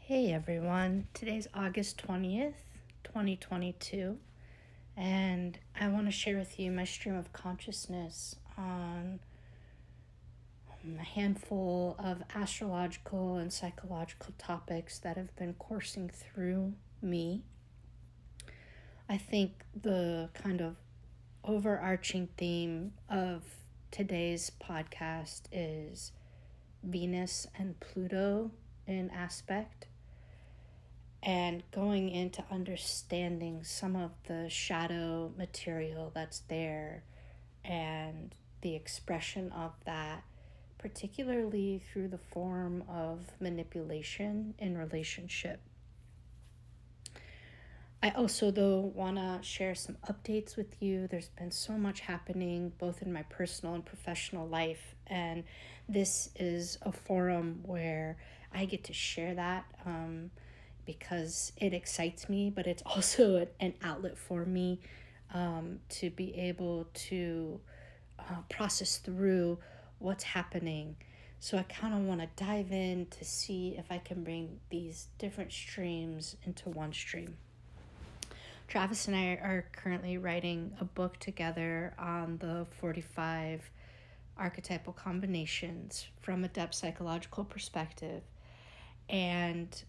Hey everyone, today's August 20th, 2022, and I want to share with you my stream of consciousness on a handful of astrological and psychological topics that have been coursing through me. I think the kind of overarching theme of today's podcast is Venus and Pluto in aspect, and going into understanding some of the shadow material that's there and the expression of that, particularly through the form of manipulation in relationship. I also, though, want to share some updates with you. There's been so much happening both in my personal and professional life, and this is a forum where I get to share that because it excites me, but it's also an outlet for me to be able to process through what's happening. So I kind of want to dive in to see if I can bring these different streams into one stream. Travis and I are currently writing a book together on the 45 archetypal combinations from a depth psychological perspective. And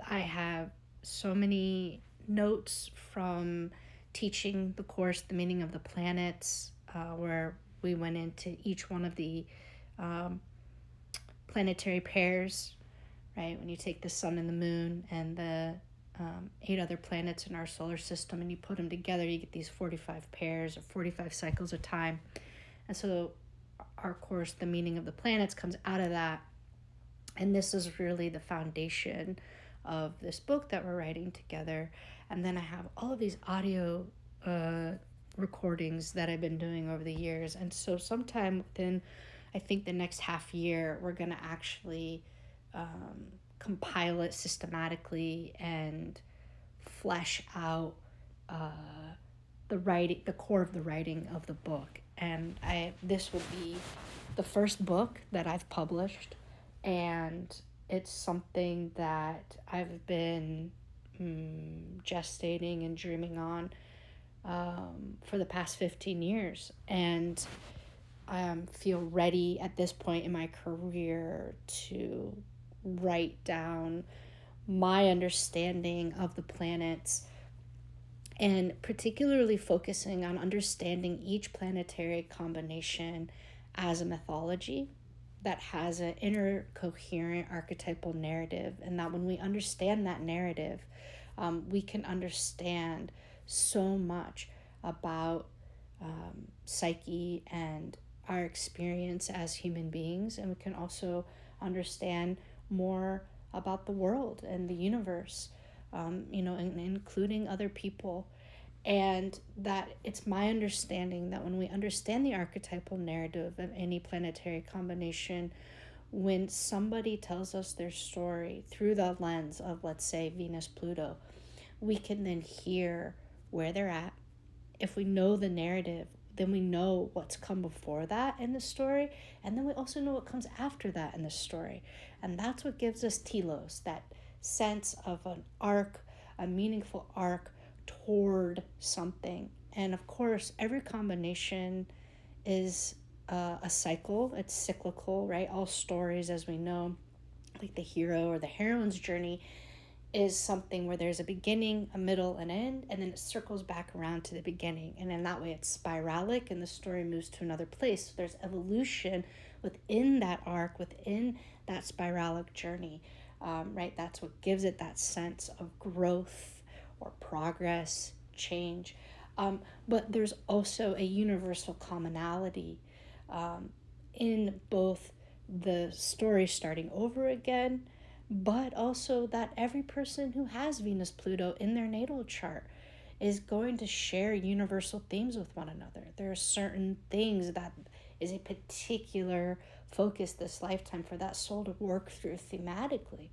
I have so many notes from teaching the course, The Meaning of the Planets, where we went into each one of the planetary pairs, right? When you take the sun and the moon and the 8 other planets in our solar system and you put them together, you get these 45 pairs or 45 cycles of time. And so our course, The Meaning of the Planets, comes out of that. And this is really the foundation of this book that we're writing together. And then I have all of these audio recordings that I've been doing over the years. And so sometime within, I think, the next half year, we're going to actually compile it systematically and flesh out the core of the writing of the book. And this will be the first book that I've published, and it's something that I've been gestating and dreaming on for the past 15 years. And I feel ready at this point in my career to write down my understanding of the planets, and particularly focusing on understanding each planetary combination as a mythology that has an inner coherent archetypal narrative, and that when we understand that narrative, we can understand so much about psyche and our experience as human beings, and we can also understand more about the world and the universe, and including other people. And that it's my understanding that when we understand the archetypal narrative of any planetary combination, when somebody tells us their story through the lens of, let's say, Venus-Pluto, we can then hear where they're at. If we know the narrative, then we know what's come before that in the story, and then we also know what comes after that in the story. And that's what gives us telos, that sense of an arc, a meaningful arc toward something. And of course, every combination is a cycle. It's cyclical, right? All stories, as we know, like the hero or the heroine's journey, is something where there's a beginning, a middle, an end, and then it circles back around to the beginning. And in that way, it's spiralic, and the story moves to another place. So there's evolution within that arc, within that spiralic journey, right? That's what gives it that sense of growth or progress, change. But there's also a universal commonality in both the story starting over again, but also that every person who has Venus-Pluto in their natal chart is going to share universal themes with one another. There are certain things that is a particular focus this lifetime for that soul to work through thematically.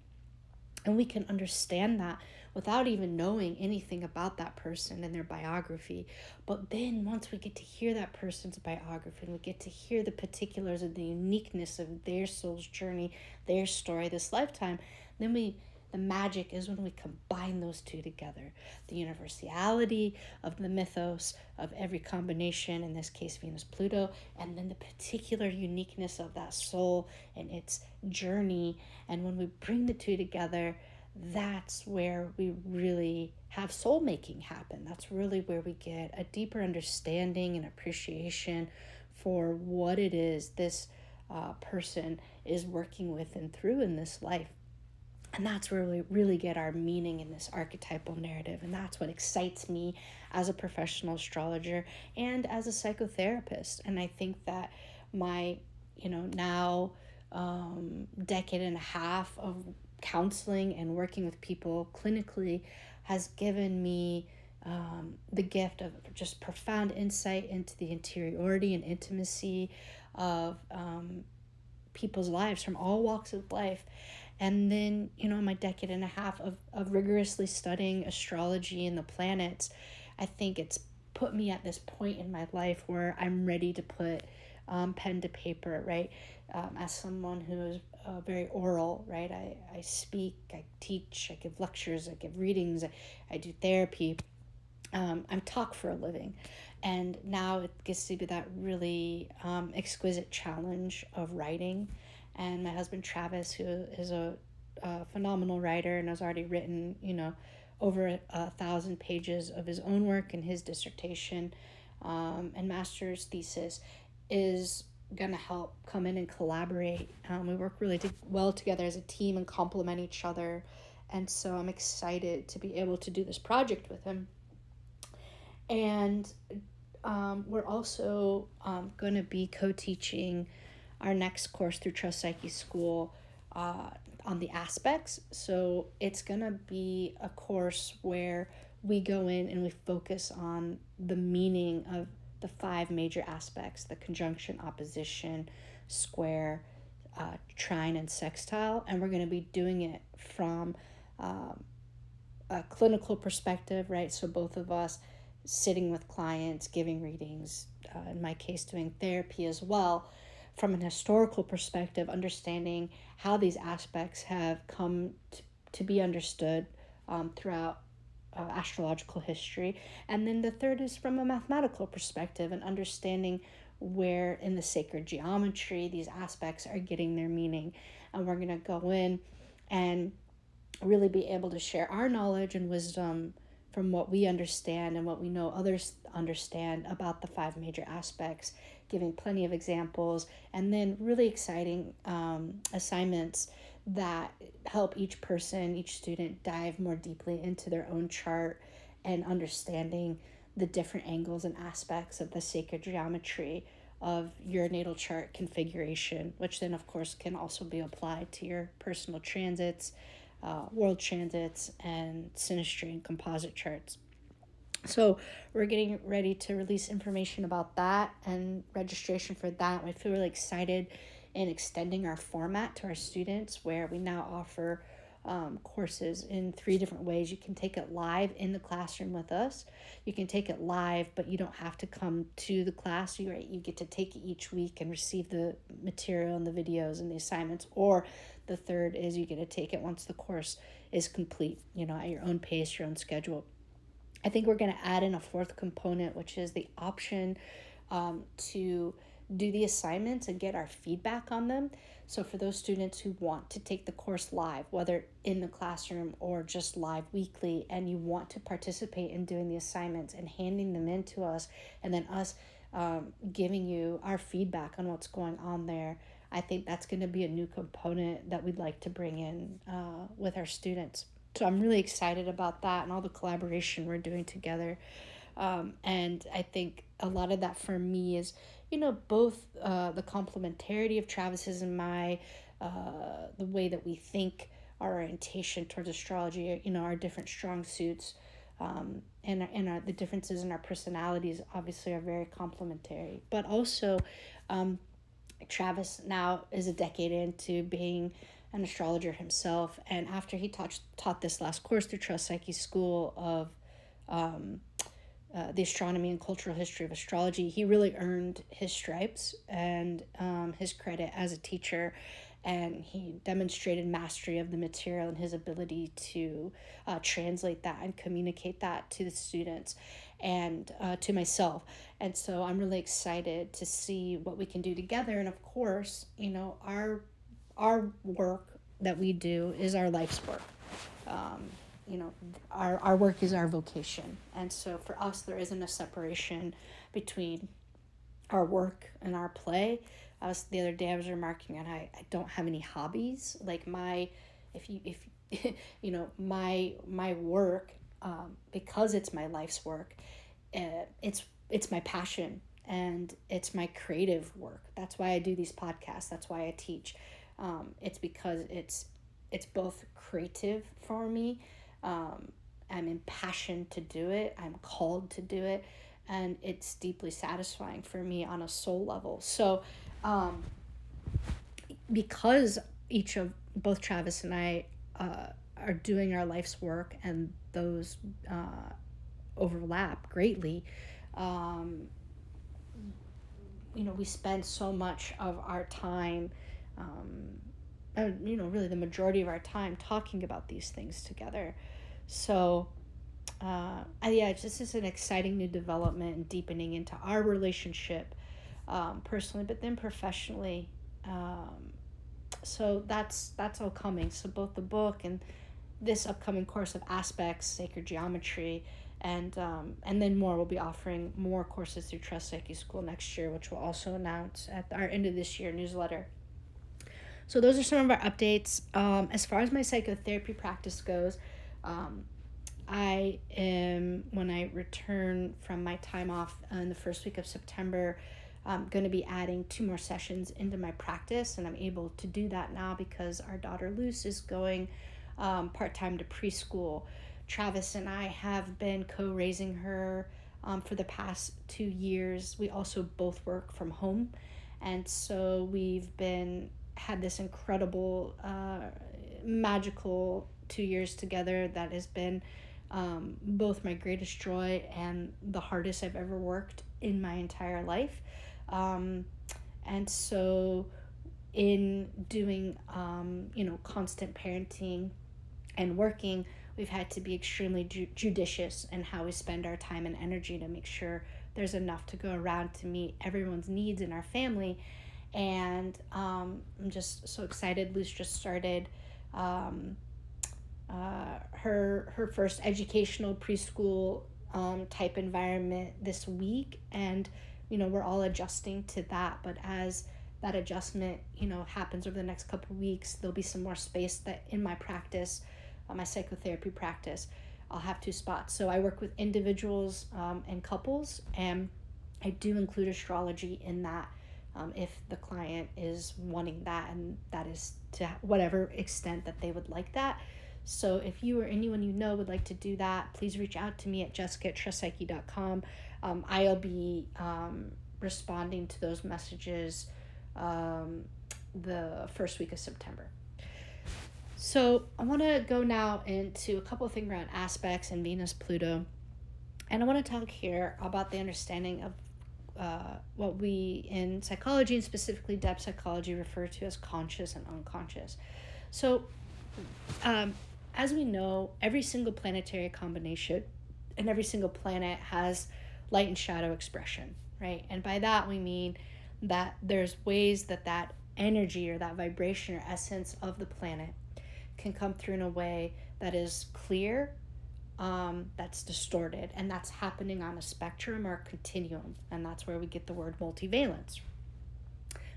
And we can understand that without even knowing anything about that person and their biography. But then once we get to hear that person's biography and we get to hear the particulars of the uniqueness of their soul's journey, their story this lifetime, then we The magic is when we combine those two together. The universality of the mythos of every combination, in this case Venus-Pluto, and then the particular uniqueness of that soul and its journey. And when we bring the two together, that's where we really have soul making happen. That's really where we get a deeper understanding and appreciation for what it is this person is working with and through in this life. And that's where we really get our meaning in this archetypal narrative. And that's what excites me as a professional astrologer and as a psychotherapist. And I think that my, now decade and a half of counseling and working with people clinically has given me the gift of just profound insight into the interiority and intimacy of people's lives from all walks of life. And then, my decade and a half of rigorously studying astrology and the planets, I think it's put me at this point in my life where I'm ready to put pen to paper, right? As someone who is very oral, right? I speak, I teach, I give lectures, I give readings, I do therapy. I talk for a living. And now it gets to be that really exquisite challenge of writing. And my husband Travis, who is a phenomenal writer and has already written, over 1,000 pages of his own work and his dissertation and master's thesis, is going to help come in and collaborate. We work really well together as a team and complement each other. And so I'm excited to be able to do this project with him. And we're also going to be co-teaching our next course through Trust Psyche School on the aspects. So it's going to be a course where we go in and we focus on the meaning of the 5 major aspects: the conjunction, opposition, square, trine, and sextile. And we're going to be doing it from a clinical perspective, right? So both of us sitting with clients, giving readings, in my case doing therapy as well, from an historical perspective, understanding how these aspects have come to be understood throughout astrological history. And then the third is from a mathematical perspective and understanding where in the sacred geometry these aspects are getting their meaning. And we're going to go in and really be able to share our knowledge and wisdom from what we understand and what we know others understand about the 5 major aspects, giving plenty of examples, and then really exciting assignments that help each person, each student dive more deeply into their own chart and understanding the different angles and aspects of the sacred geometry of your natal chart configuration, which then of course can also be applied to your personal transits, world transits, and synastry and composite charts. So we're getting ready to release information about that and registration for that. I feel really excited in extending our format to our students, where we now offer courses in 3 different ways. You can take it live in the classroom with us. You can take it live, but you don't have to come to the class. You get to take it each week and receive the material and the videos and the assignments. Or the third is you get to take it once the course is complete, at your own pace, your own schedule. I think we're going to add in a 4th component, which is the option to do the assignments and get our feedback on them. So for those students who want to take the course live, whether in the classroom or just live weekly, and you want to participate in doing the assignments and handing them in to us, and then us giving you our feedback on what's going on there, I think that's going to be a new component that we'd like to bring in with our students. So I'm really excited about that and all the collaboration we're doing together. And I think a lot of that for me is, both the complementarity of Travis's and my, the way that we think, our orientation towards astrology, our different strong suits, and the differences in our personalities obviously are very complementary. But also, Travis now is a decade into being an astrologer himself, and after he taught this last course through Trust Psyche School of the astronomy and cultural history of astrology, he really earned his stripes and his credit as a teacher. and he demonstrated mastery of the material and his ability to translate that and communicate that to the students and to myself. And so I'm really excited to see what we can do together. And of course, our work that we do is our life's work. Our work is our vocation. And so for us, there isn't a separation between our work and our play. The other day I was remarking on I don't have any hobbies. Like my work, because it's my life's work, it's my passion and it's my creative work. That's why I do these podcasts. That's why I teach. It's because it's both creative for me. I'm impassioned to do it. I'm called to do it, and it's deeply satisfying for me on a soul level. So, because both Travis and I are doing our life's work, and those overlap greatly, we spend so much of our time, really the majority of our time talking about these things together. So, this is an exciting new development and deepening into our relationship, personally, but then professionally. So that's all coming. So both the book and this upcoming course of aspects, sacred geometry, and then more. We'll be offering more courses through Trust Psyche School next year, which we'll also announce at our end of this year newsletter. So those are some of our updates. As far as my psychotherapy practice goes, when I return from my time off in the first week of September, I'm going to be adding 2 more sessions into my practice, and I'm able to do that now because our daughter Luce is going part-time to preschool. Travis and I have been co-raising her for the past 2 years. We also both work from home, and so we've had this incredible, magical 2 years together that has been both my greatest joy and the hardest I've ever worked in my entire life. And so in doing, constant parenting and working, we've had to be extremely judicious in how we spend our time and energy to make sure there's enough to go around to meet everyone's needs in our family. And I'm just so excited. Luce just started her first educational preschool type environment this week, and we're all adjusting to that. But as that adjustment happens over the next couple of weeks, there'll be some more space that in my practice, my psychotherapy practice, I'll have 2 spots. So I work with individuals and couples, and I do include astrology in that if the client is wanting that, and that is to whatever extent that they would like that. So if you or anyone would like to do that, please reach out to me at jessica@trustpsyche.com. I'll be responding to those messages the first week of September. So I want to go now into a couple of things around aspects and Venus-Pluto. And I want to talk here about the understanding of what we in psychology, and specifically depth psychology, refer to as conscious and unconscious. So as we know, every single planetary combination and every single planet has light and shadow expression, right? And by that we mean that there's ways that energy or that vibration or essence of the planet can come through in a way that is clear, that's distorted, and that's happening on a spectrum or a continuum, and that's where we get the word multivalence.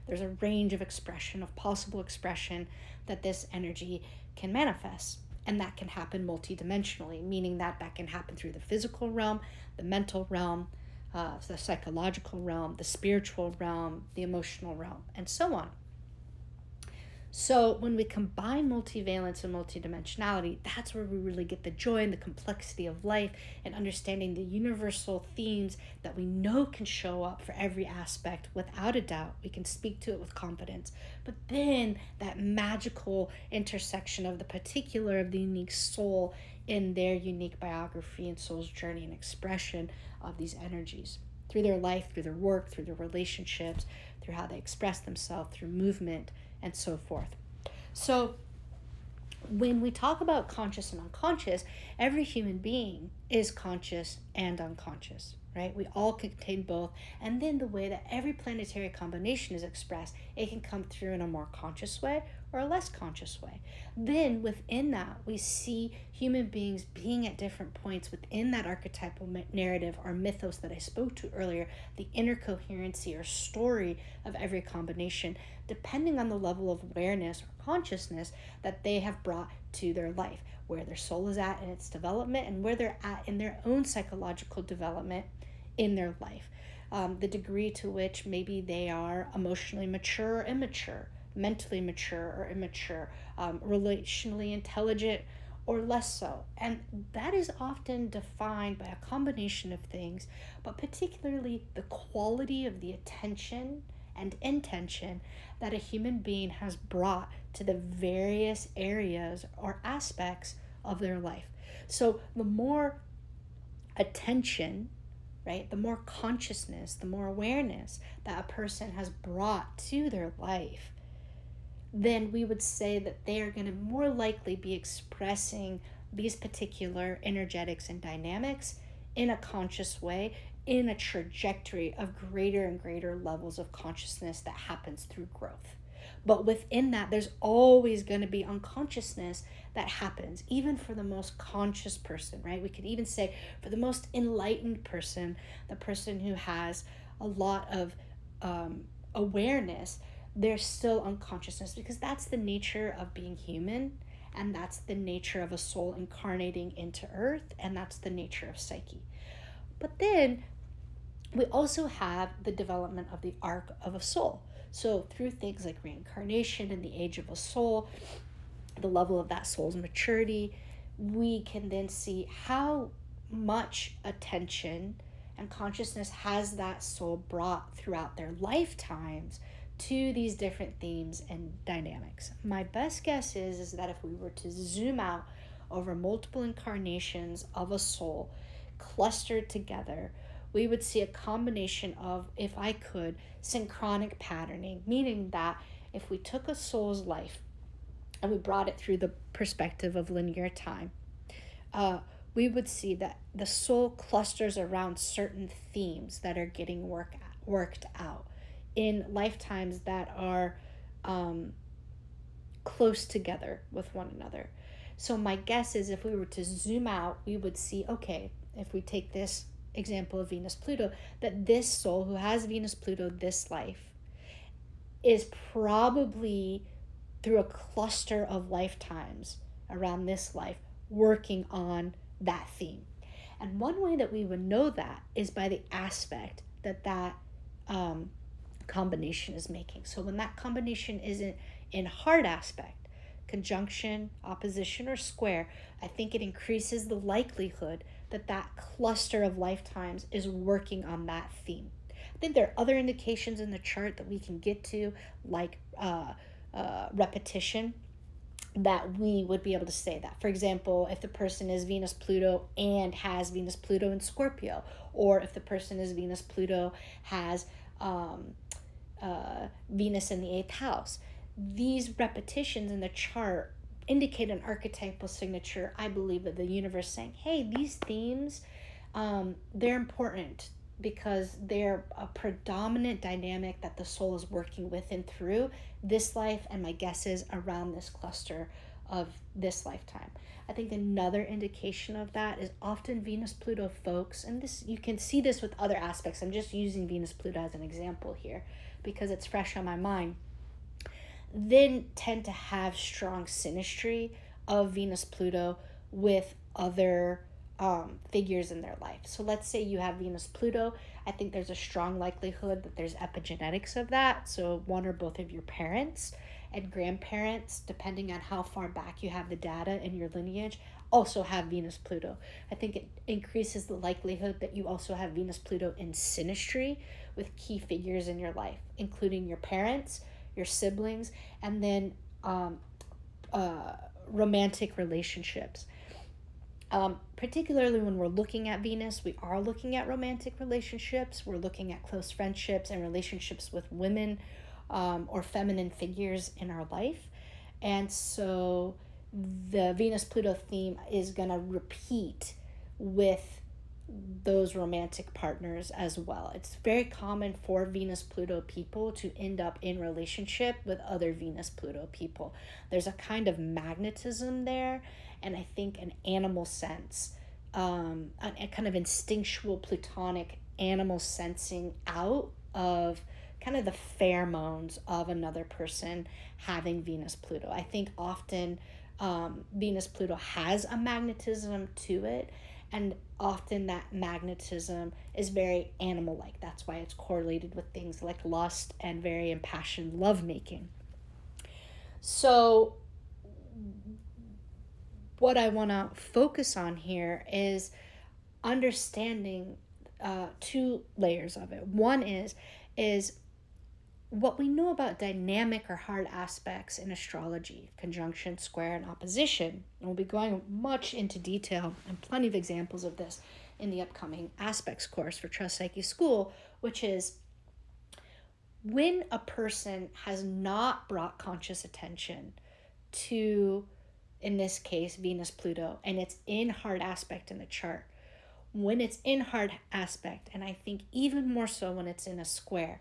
There's a range of expression, of possible expression, that this energy can manifest, and that can happen multidimensionally, meaning that can happen through the physical realm, the mental realm, the psychological realm, the spiritual realm, the emotional realm, and so on. So when we combine multivalence and multidimensionality, that's where we really get the joy and the complexity of life, and understanding the universal themes that we know can show up for every aspect without a doubt. We can speak to it with confidence. But then that magical intersection of the particular of the unique soul in their unique biography and soul's journey and expression of these energies through their life, through their work, through their relationships, through how they express themselves, through movement and so forth. So when we talk about conscious and unconscious, every human being is conscious and unconscious, right? We all contain both. And then the way that every planetary combination is expressed, it can come through in a more conscious way or a less conscious way. Then within that, we see human beings being at different points within that archetypal narrative or mythos that I spoke to earlier, the inner coherency or story of every combination, depending on the level of awareness or consciousness that they have brought to their life, where their soul is at in its development and where they're at in their own psychological development in their life. The degree to which maybe they are emotionally mature or immature, mentally mature or immature, relationally intelligent or less so. And that is often defined by a combination of things, but particularly the quality of the attention and intention that a human being has brought to the various areas or aspects of their life. So the more attention, right, the more consciousness, the more awareness that a person has brought to their life, then we would say that they are going to more likely be expressing these particular energetics and dynamics in a conscious way, in a trajectory of greater and greater levels of consciousness that happens through growth. But within that, there's always going to be unconsciousness that happens, even for the most conscious person, right? We could even say for the most enlightened person, the person who has a lot of awareness, there's still unconsciousness, because that's the nature of being human, and that's the nature of a soul incarnating into earth, and that's the nature of psyche. But then we also have the development of the arc of a soul. So through things like reincarnation and the age of a soul, the level of that soul's maturity, we can then see how much attention and consciousness has that soul brought throughout their lifetimes to these different themes and dynamics. My best guess is that if we were to zoom out over multiple incarnations of a soul clustered together, we would see a combination of, if I could, synchronic patterning, meaning that if we took a soul's life and we brought it through the perspective of linear time, we would see that the soul clusters around certain themes that are getting worked out in lifetimes that are close together with one another. So my guess is if we were to zoom out, we would see, okay, if we take this example of Venus-Pluto, that this soul who has Venus-Pluto this life is probably through a cluster of lifetimes around this life working on that theme. And one way that we would know that is by the aspect that combination is making. So when that combination isn't in hard aspect, conjunction, opposition, or square, I think it increases the likelihood that that cluster of lifetimes is working on that theme. I think there are other indications in the chart that we can get to, like repetition, that we would be able to say that. For example, if the person is Venus-Pluto and has Venus-Pluto in Scorpio, or if the person is Venus-Pluto has Venus in the 8th house. These repetitions in the chart indicate an archetypal signature, I believe, of the universe saying, hey, these themes, they're important because they're a predominant dynamic that the soul is working with and through this life, and my guess is around this cluster of this lifetime. I think another indication of that is often Venus-Pluto folks, and this, you can see this with other aspects. I'm just using Venus-Pluto as an example here because it's fresh on my mind. Then tend to have strong synastry of Venus-Pluto with other figures in their life. So let's say you have Venus-Pluto. I think there's a strong likelihood that there's epigenetics of that. So one or both of your parents and grandparents, depending on how far back you have the data in your lineage, also have Venus-Pluto. I think it increases the likelihood that you also have Venus-Pluto in synastry with key figures in your life, including your parents, your siblings, and then romantic relationships. Particularly when we're looking at Venus, we are looking at romantic relationships. We're looking at close friendships and relationships with women or feminine figures in our life. And so the Venus-Pluto theme is going to repeat with those romantic partners as well. It's very common for Venus-Pluto people to end up in relationship with other Venus-Pluto people. There's a kind of magnetism there, and I think an animal sense, a kind of instinctual platonic animal sensing out of kind of the pheromones of another person having Venus-Pluto. I think often Venus-Pluto has a magnetism to it, and often that magnetism is very animal-like. That's why it's correlated with things like lust and very impassioned lovemaking. So what I want to focus on here is understanding two layers of it. One is what we know about dynamic or hard aspects in astrology, conjunction, square, and opposition. And we'll be going much into detail and plenty of examples of this in the upcoming aspects course for Trust Psyche School, which is when a person has not brought conscious attention to, in this case, Venus-Pluto, and it's in hard aspect in the chart. When it's in hard aspect, and I think even more so when it's in a square,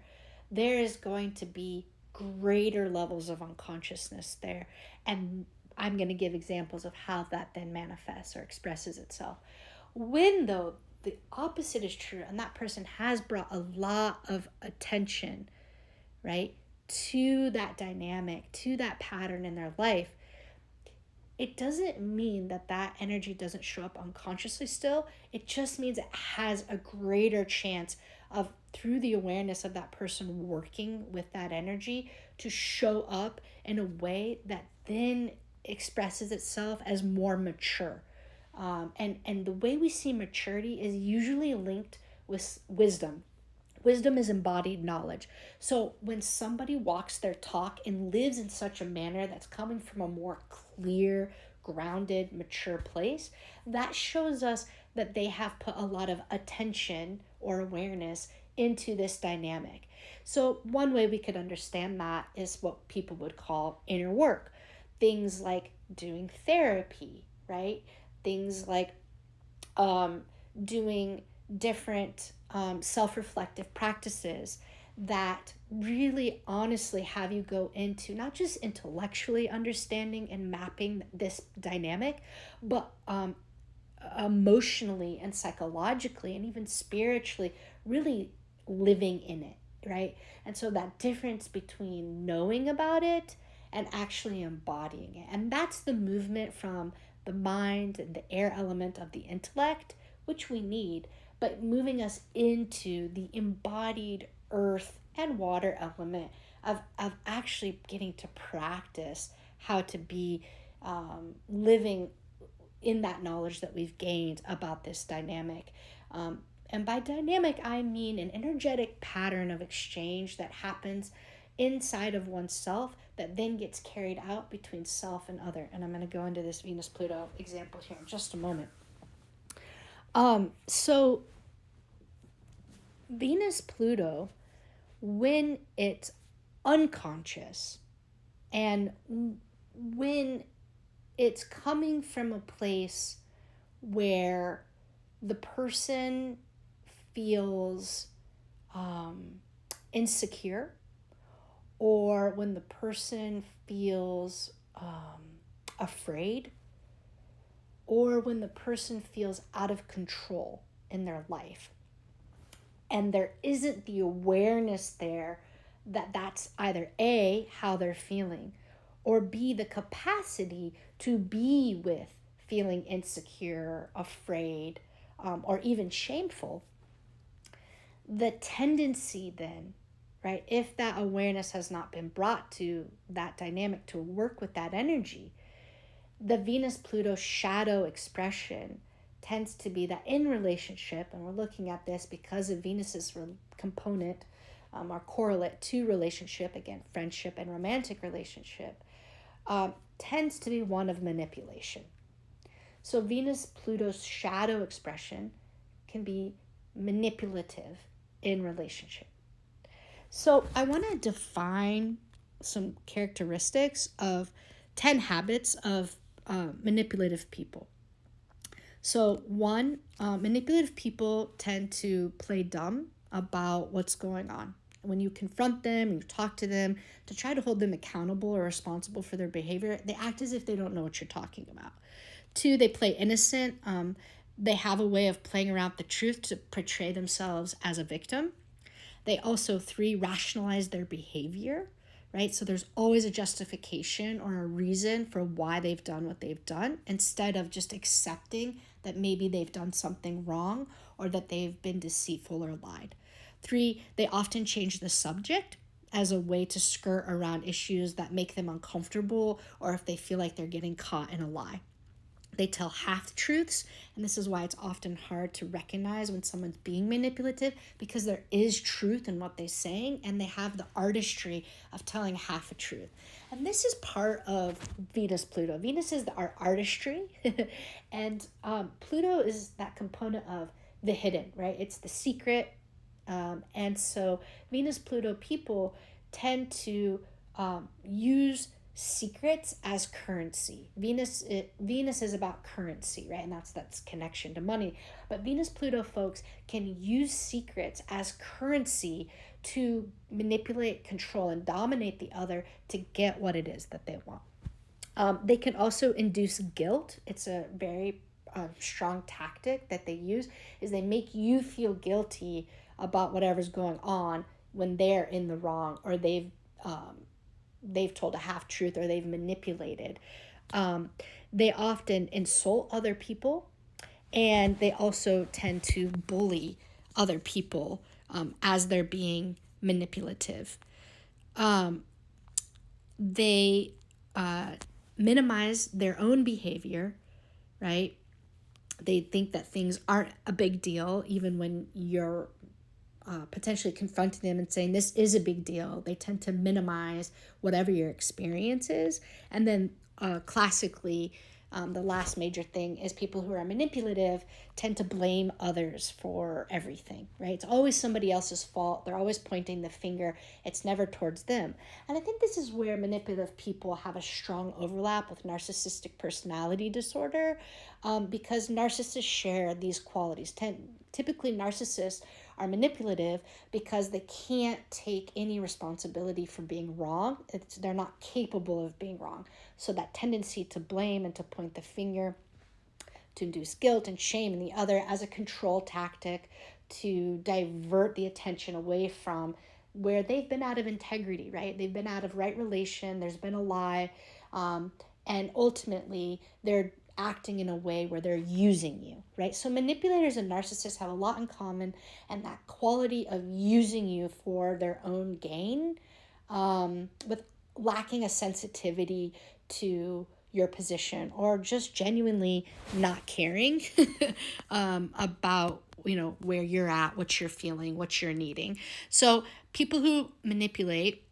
there is going to be greater levels of unconsciousness there. And I'm going to give examples of how that then manifests or expresses itself. When, though, the opposite is true and that person has brought a lot of attention, right, to that dynamic, to that pattern in their life, it doesn't mean that that energy doesn't show up unconsciously still. It just means it has a greater chance of, through the awareness of that person working with that energy, to show up in a way that then expresses itself as more mature. And the way we see maturity is usually linked with wisdom. Wisdom is embodied knowledge. So when somebody walks their talk and lives in such a manner that's coming from a more clear, grounded, mature place, that shows us that they have put a lot of attention or awareness into this dynamic. So one way we could understand that is what people would call inner work. Things like doing therapy, right? Things like doing different self-reflective practices that really honestly have you go into not just intellectually understanding and mapping this dynamic, but emotionally and psychologically and even spiritually really living in it, right? And so that difference between knowing about it and actually embodying it. And that's the movement from the mind and the air element of the intellect, which we need, but moving us into the embodied earth and water element of actually getting to practice how to be living in that knowledge that we've gained about this dynamic. And by dynamic, I mean an energetic pattern of exchange that happens inside of oneself that then gets carried out between self and other. And I'm going to go into this Venus-Pluto example here in just a moment. So Venus-Pluto, when it's unconscious and when it's coming from a place where the person feels insecure, or when the person feels afraid, or when the person feels out of control in their life, and there isn't the awareness there that that's either A, how they're feeling, or B, the capacity to be with feeling insecure, afraid, or even shameful, the tendency then, right, if that awareness has not been brought to that dynamic to work with that energy, the Venus-Pluto shadow expression tends to be that in relationship, and we're looking at this because of Venus's component, our correlate to relationship, again, friendship and romantic relationship, tends to be one of manipulation. So Venus-Pluto's shadow expression can be manipulative in relationship. So I want to define some characteristics of 10 habits of manipulative people. So one, manipulative people tend to play dumb about what's going on. When you confront them, you talk to them to try to hold them accountable or responsible for their behavior, they act as if they don't know what you're talking about. Two, they play innocent. They have a way of playing around with the truth to portray themselves as a victim. They also, three, rationalize their behavior, right? So there's always a justification or a reason for why they've done what they've done, instead of just accepting that maybe they've done something wrong or that they've been deceitful or lied. Three, they often change the subject as a way to skirt around issues that make them uncomfortable, or if they feel like they're getting caught in a lie. They tell half-truths, and this is why it's often hard to recognize when someone's being manipulative, because there is truth in what they're saying, and they have the artistry of telling half a truth. And this is part of Venus-Pluto. Venus is our artistry, and Pluto is that component of the hidden, right? It's the secret. And so Venus-Pluto people tend to use secrets as currency. Venus is about currency, right? And that's connection to money. But Venus-Pluto folks can use secrets as currency to manipulate, control, and dominate the other to get what it is that they want. They can also induce guilt. It's a very strong tactic that they use, is they make you feel guilty about whatever's going on when they're in the wrong, or they've told a half-truth, or they've manipulated. They often insult other people, and they also tend to bully other people as they're being manipulative. They minimize their own behavior, right? They think that things aren't a big deal, even when you're potentially confronting them and saying this is a big deal. They tend to minimize whatever your experience is. And then classically, the last major thing is people who are manipulative tend to blame others for everything, right? It's always somebody else's fault. They're always pointing the finger. It's never towards them. And I think this is where manipulative people have a strong overlap with narcissistic personality disorder, because narcissists share these qualities. Typically, narcissists are manipulative because they can't take any responsibility for being wrong. They're not capable of being wrong. So that tendency to blame and to point the finger, to induce guilt and shame in the other as a control tactic to divert the attention away from where they've been out of integrity, right? They've been out of right relation. There's been a lie. And ultimately, they're acting in a way where they're using you, right? So manipulators and narcissists have a lot in common, and that quality of using you for their own gain, with lacking a sensitivity to your position, or just genuinely not caring about where you're at, what you're feeling, what you're needing. So people who manipulate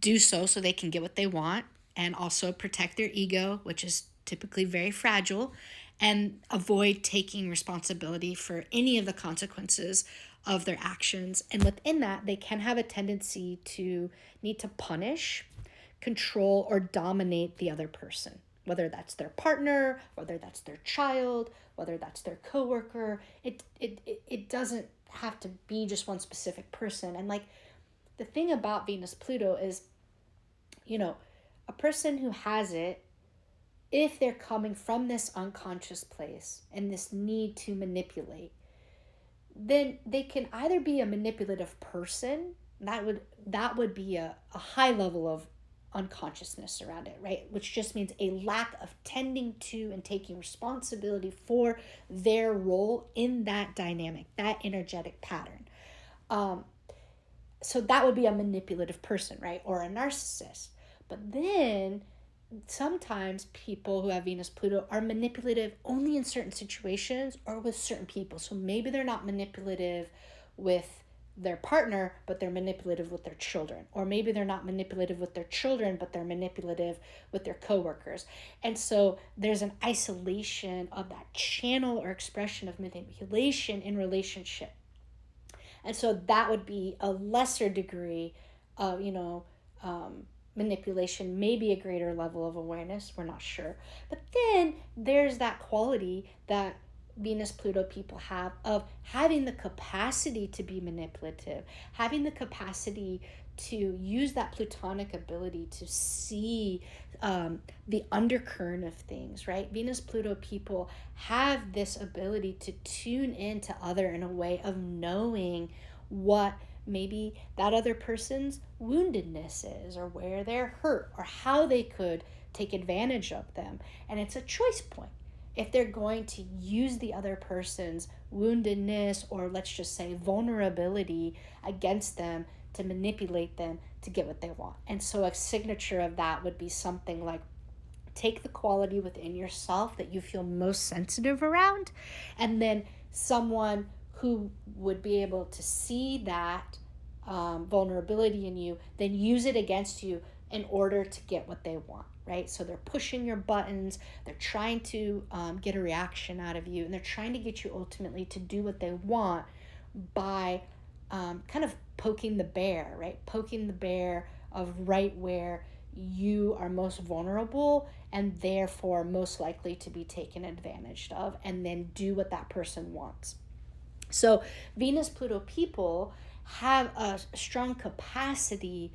do so they can get what they want, and also protect their ego, which is typically very fragile, and avoid taking responsibility for any of the consequences of their actions. And within that, they can have a tendency to need to punish, control, or dominate the other person, whether that's their partner, whether that's their child, whether that's their coworker. It doesn't have to be just one specific person. And the thing about Venus-Pluto is, a person who has it, if they're coming from this unconscious place and this need to manipulate, then they can either be a manipulative person. That would be a high level of unconsciousness around it, right? Which just means a lack of tending to and taking responsibility for their role in that dynamic, that energetic pattern. So that would be a manipulative person, right? Or a narcissist. But then sometimes people who have Venus-Pluto are manipulative only in certain situations or with certain people. So maybe they're not manipulative with their partner, but they're manipulative with their children. Or maybe they're not manipulative with their children, but they're manipulative with their coworkers. And so there's an isolation of that channel or expression of manipulation in relationship. And so that would be a lesser degree of, manipulation, maybe a greater level of awareness. We're not sure. But then there's that quality that Venus Pluto people have of having the capacity to be manipulative, having the capacity to use that Plutonic ability to see the undercurrent of things, right? Venus Pluto people have this ability to tune into other in a way of knowing what maybe that other person's woundedness is, or where they're hurt, or how they could take advantage of them. And it's a choice point if they're going to use the other person's woundedness, or let's just say vulnerability, against them to manipulate them to get what they want. And so a signature of that would be something like, take the quality within yourself that you feel most sensitive around, and then someone who would be able to see that vulnerability in you, then use it against you in order to get what they want, right? So they're pushing your buttons, they're trying to get a reaction out of you, and they're trying to get you ultimately to do what they want by kind of poking the bear, right? Poking the bear of right where you are most vulnerable and therefore most likely to be taken advantage of, and then do what that person wants. So Venus Pluto people have a strong capacity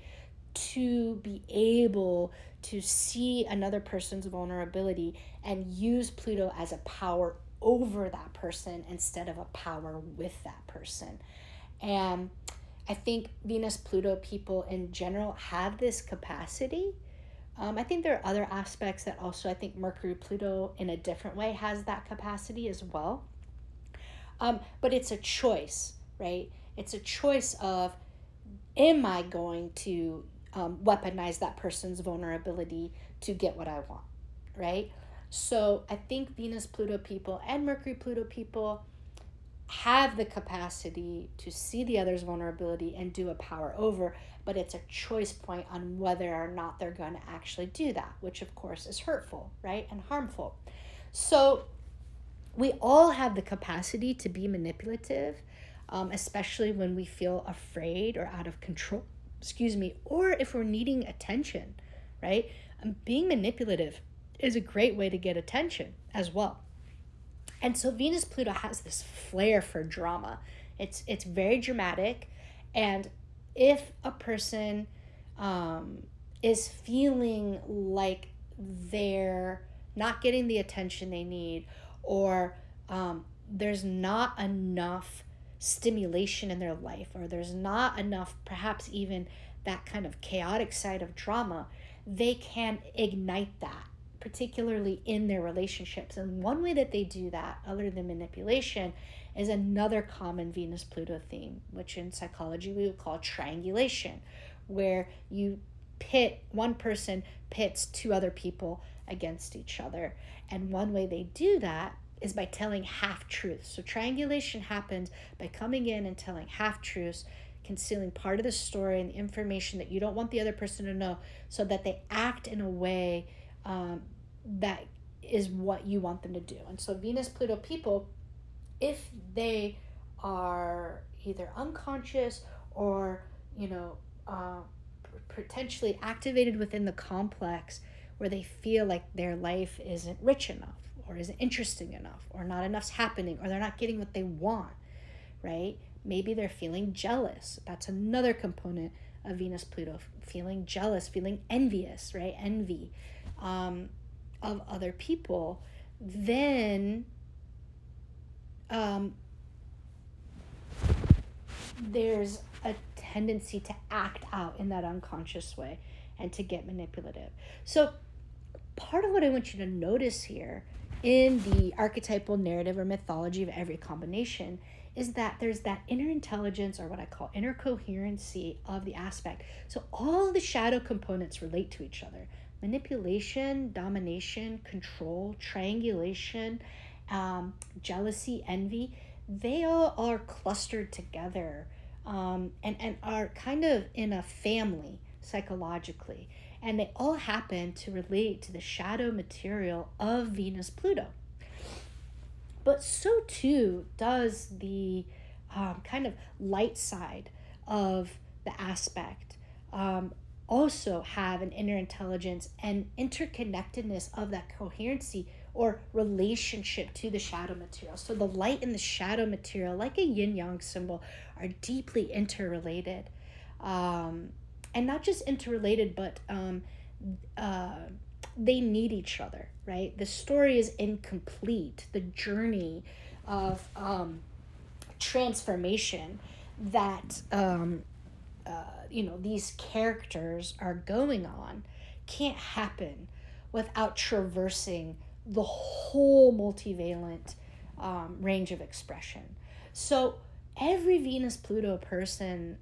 to be able to see another person's vulnerability and use Pluto as a power over that person instead of a power with that person. And I think Venus Pluto people in general have this capacity. I think there are other aspects that also, I think Mercury Pluto in a different way has that capacity as well. But it's a choice, right? It's a choice of, am I going to weaponize that person's vulnerability to get what I want, right? So I think Venus Pluto people and Mercury Pluto people have the capacity to see the other's vulnerability and do a power over, but it's a choice point on whether or not they're going to actually do that, which of course is hurtful, right? And harmful. So we all have the capacity to be manipulative, especially when we feel afraid or out of control, or if we're needing attention, right? Being manipulative is a great way to get attention as well. And so Venus Pluto has this flair for drama. It's very dramatic, and if a person is feeling like they're not getting the attention they need, or there's not enough stimulation in their life, or there's not enough, perhaps even that kind of chaotic side of drama, they can ignite that, particularly in their relationships. And one way that they do that, other than manipulation, is another common Venus-Pluto theme, which in psychology we would call triangulation, where one person pits two other people against each other. And one way they do that is by telling half-truths. So triangulation happens by coming in and telling half-truths, concealing part of the story and the information that you don't want the other person to know, so that they act in a way that is what you want them to do. And so Venus-Pluto people, if they are either unconscious or, potentially activated within the complex, where they feel like their life isn't rich enough, or isn't interesting enough, or not enough's happening, or they're not getting what they want, right? Maybe they're feeling jealous. That's another component of Venus-Pluto, feeling jealous, feeling envious, right? Envy of other people. Then there's a tendency to act out in that unconscious way and to get manipulative. So part of what I want you to notice here in the archetypal narrative or mythology of every combination is that there's that inner intelligence, or what I call inner coherency of the aspect. So all the shadow components relate to each other. Manipulation, domination, control, triangulation, jealousy, envy, they all are clustered together and are kind of in a family psychologically. And they all happen to relate to the shadow material of Venus-Pluto. But so too does the kind of light side of the aspect, also have an inner intelligence and interconnectedness of that coherency or relationship to the shadow material. So the light and the shadow material, like a yin-yang symbol, are deeply interrelated. And not just interrelated, but they need each other, right? The story is incomplete. The journey of transformation that these characters are going on can't happen without traversing the whole multivalent range of expression. So every Venus-Pluto person,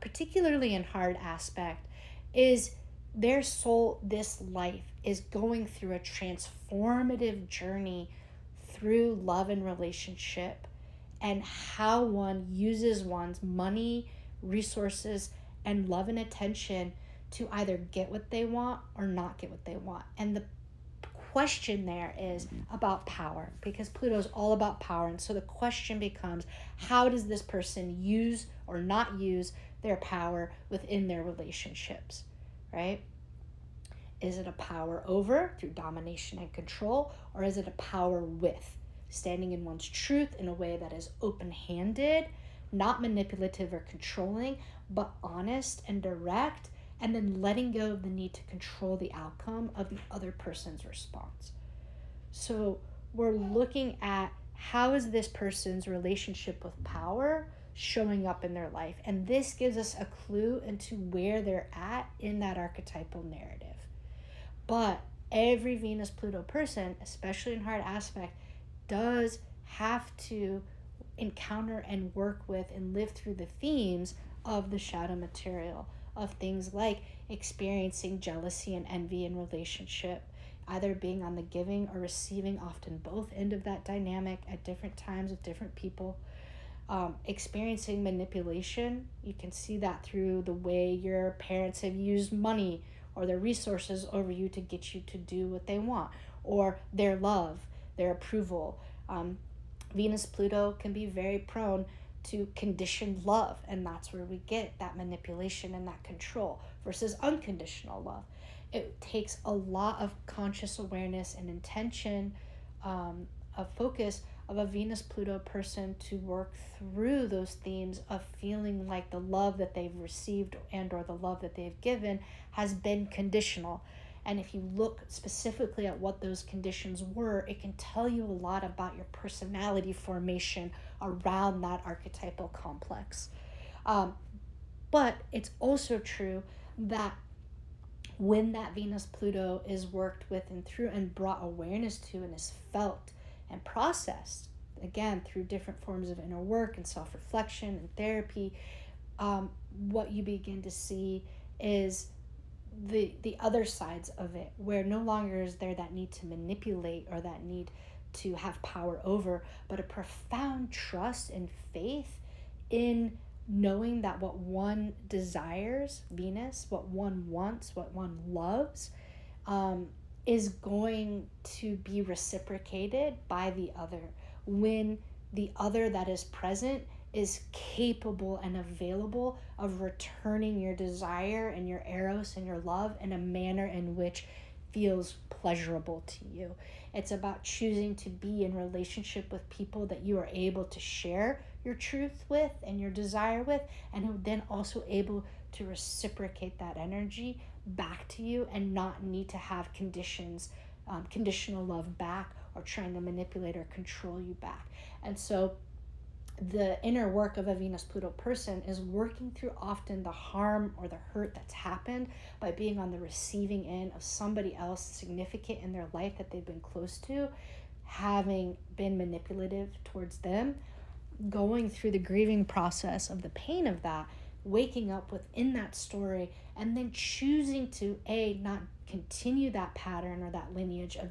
particularly in hard aspect, is their soul, this life, is going through a transformative journey through love and relationship, and how one uses one's money, resources, and love and attention to either get what they want or not get what they want. And the question there is about power, because Pluto is all about power. And so the question becomes, how does this person use or not use their power within their relationships, right? Is it a power over through domination and control, or is it a power with, standing in one's truth in a way that is open-handed, not manipulative or controlling, but honest and direct, and then letting go of the need to control the outcome of the other person's response. So we're looking at how is this person's relationship with power showing up in their life, and this gives us a clue into where they're at in that archetypal narrative. But every Venus-Pluto person, especially in hard aspect, does have to encounter and work with and live through the themes of the shadow material, of things like experiencing jealousy and envy in relationship, either being on the giving or receiving, often both end of that dynamic at different times with different people. Experiencing manipulation, you can see that through the way your parents have used money or their resources over you to get you to do what they want, or their love, their approval. Venus-Pluto can be very prone to conditioned love, and that's where we get that manipulation and that control versus unconditional love. It takes a lot of conscious awareness and intention, of focus of a Venus-Pluto person to work through those themes of feeling like the love that they've received and or the love that they've given has been conditional. And if you look specifically at what those conditions were, it can tell you a lot about your personality formation around that archetypal complex. But it's also true that when that Venus-Pluto is worked with and through and brought awareness to and is felt and processed, again, through different forms of inner work and self-reflection and therapy, what you begin to see is the other sides of it, where no longer is there that need to manipulate or that need to have power over, but a profound trust and faith in knowing that what one desires, Venus, what one wants, what one loves, is going to be reciprocated by the other, when the other that is present is capable and available of returning your desire and your eros and your love in a manner in which feels pleasurable to you. It's about choosing to be in relationship with people that you are able to share your truth with and your desire with, and who then also able to reciprocate that energy back to you and not need to have conditions, conditional love back, or trying to manipulate or control you back. And so the inner work of a Venus-Pluto person is working through often the harm or the hurt that's happened by being on the receiving end of somebody else significant in their life that they've been close to, having been manipulative towards them, going through the grieving process of the pain of that, waking up within that story, and then choosing to not continue that pattern or that lineage of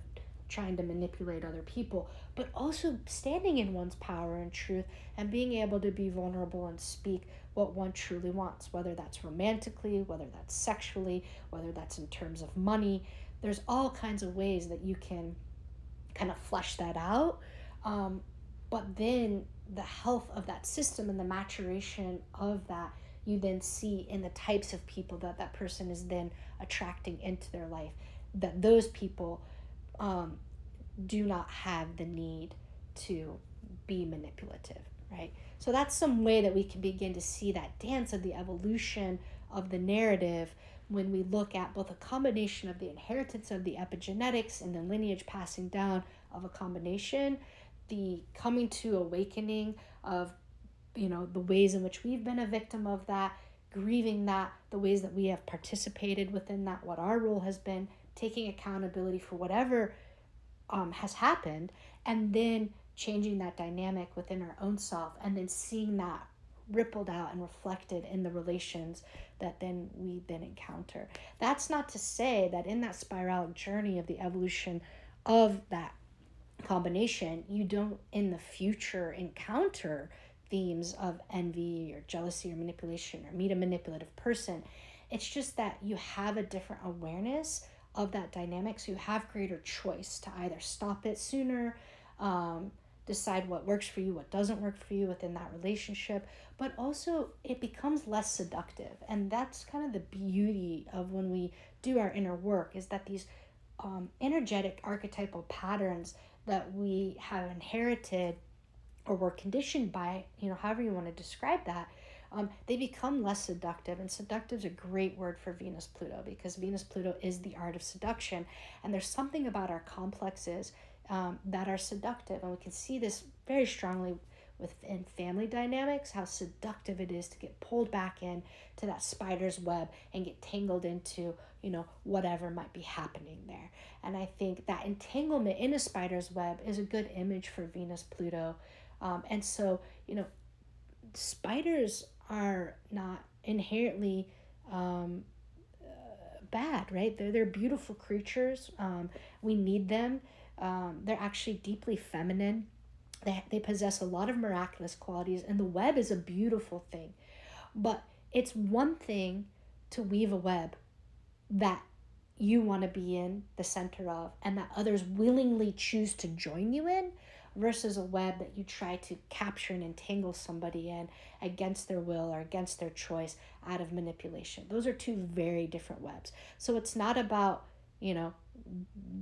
trying to manipulate other people, but also standing in one's power and truth and being able to be vulnerable and speak what one truly wants, whether that's romantically, whether that's sexually, whether that's in terms of money. There's all kinds of ways that you can kind of flesh that out. But then the health of that system and the maturation of that, you then see in the types of people that that person is then attracting into their life, that those people do not have the need to be manipulative, right? So that's some way that we can begin to see that dance of the evolution of the narrative when we look at both a combination of the inheritance of the epigenetics and the lineage passing down of a combination, the coming to awakening of, you know, the ways in which we've been a victim of that, grieving that, the ways that we have participated within that, what our role has been, taking accountability for whatever has happened, and then changing that dynamic within our own self, and then seeing that rippled out and reflected in the relations that then we then encounter. That's not to say that in that spiralic journey of the evolution of that combination, you don't in the future encounter themes of envy or jealousy or manipulation or meet a manipulative person. It's just that you have a different awareness of that dynamic, so you have greater choice to either stop it sooner, decide what works for you, what doesn't work for you within that relationship, but also it becomes less seductive. And that's kind of the beauty of when we do our inner work, is that these energetic archetypal patterns that we have inherited or were conditioned by, you know, however you want to describe that, they become less seductive. And seductive is a great word for Venus-Pluto, because Venus-Pluto is the art of seduction. And there's something about our complexes that are seductive. And we can see this very strongly within family dynamics, how seductive it is to get pulled back in to that spider's web and get tangled into, you know, whatever might be happening there. And I think that entanglement in a spider's web is a good image for Venus-Pluto. And so, you know, spiders are not inherently bad, right? They're beautiful creatures. We need them. They're actually deeply feminine. They possess a lot of miraculous qualities, and the web is a beautiful thing. But it's one thing to weave a web that you want to be in the center of and that others willingly choose to join you in, versus a web that you try to capture and entangle somebody in against their will or against their choice out of manipulation. Those are two very different webs. So it's not about, you know,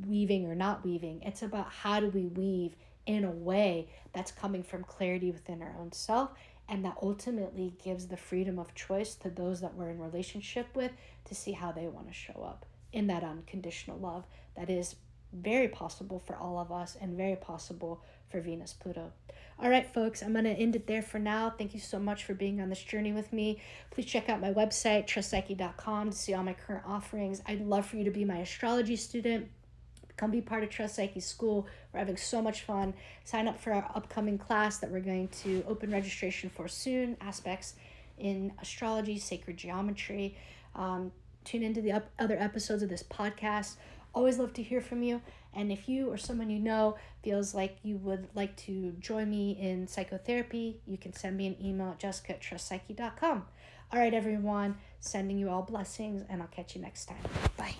weaving or not weaving. It's about how do we weave in a way that's coming from clarity within our own self, and that ultimately gives the freedom of choice to those that we're in relationship with to see how they want to show up in that unconditional love that is very possible for all of us and very possible for Venus-Pluto. All right, folks, I'm going to end it there for now. Thank you so much for being on this journey with me. Please check out my website, trustpsyche.com, to see all my current offerings. I'd love for you to be my astrology student. Come be part of Trust Psyche School. We're having so much fun. Sign up for our upcoming class that we're going to open registration for soon, Aspects in Astrology, Sacred Geometry. Tune into the other episodes of this podcast. Always love to hear from you. And if you or someone you know feels like you would like to join me in psychotherapy, you can send me an email at jessica@trustpsyche.com. All right, everyone, sending you all blessings, and I'll catch you next time. Bye.